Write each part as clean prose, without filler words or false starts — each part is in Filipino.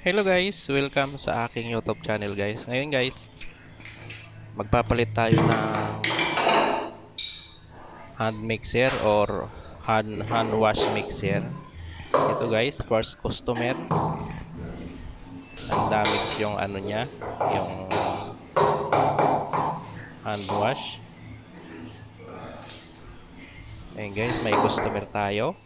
Hello guys, welcome sa aking YouTube channel guys. Ngayon guys, magpapalit tayo ng hand mixer or hand wash mixer. Ito guys, first customer. Ang damage yung ano niya, yung hand wash. Ayun guys, may customer tayo.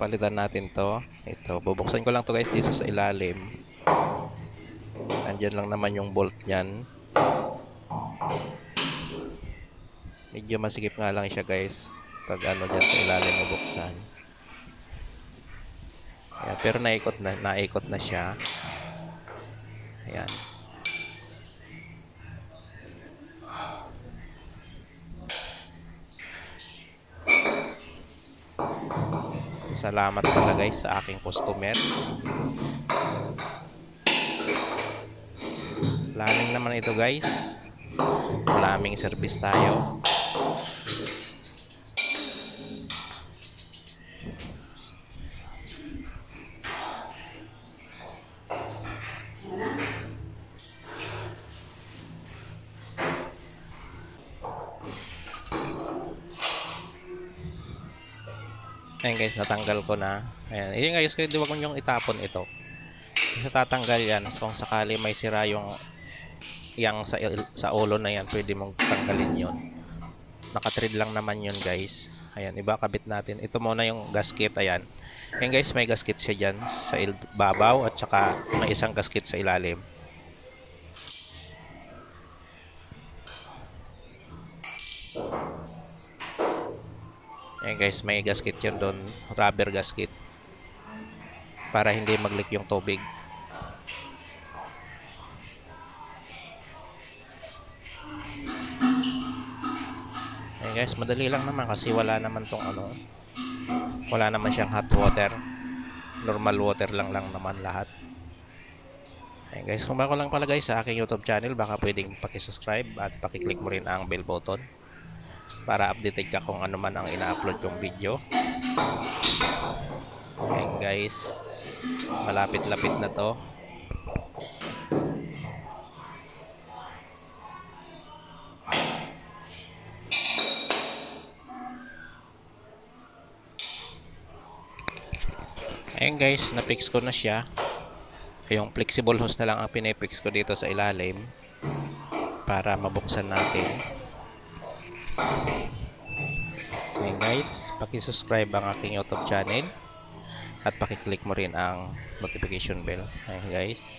Palitan natin to. Ito, bubuksan ko lang to guys dito sa ilalim. Andyan lang naman yung bolt nyan. Medyo masikip nga lang siya guys pag ano dyan sa ilalim bubuksan. Ayan, pero naikot na siya. Ayan. Salamat pala guys sa aking customer. Planning naman ito guys. Maraming service tayo. Ayan guys, natanggal ko na. Ayan, yun guys, kaya huwag nyo itapon ito. Kasi tatanggal yan. So kung sakali may sira yung sa ulo na yan, pwede mong tanggalin yun. Nakatread lang naman yun guys. Ayan, iba kabit natin. Ito muna yung gasket. Ayan. Ayan guys, may gasket siya dyan sa babaw at saka may isang gasket sa ilalim. Ayan guys, may gasket yun doon, rubber gasket, para hindi mag-leak yung tubig. Ayan guys, madali lang naman kasi wala naman tong ano, wala naman siyang hot water, normal water lang naman lahat. Ayan guys, kung bago lang pala guys sa aking YouTube channel, baka pwedeng paki-subscribe at paki-click mo rin ang bell button para updated ka kung ano man ang ina-upload kong video. Ayan guys, malapit-lapit na to. Ayan guys, na-fix ko na siya. Yung flexible hose na lang ang pinifix ko dito sa ilalim para mabuksan natin. Ayan guys, paki-subscribe ang aking YouTube channel at paki-click mo rin ang notification bell. Ayan guys,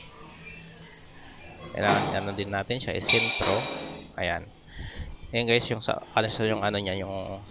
kailangan ano din natin siya, isentro. Ayan. Ayan guys, yung sa yung ano niya, yung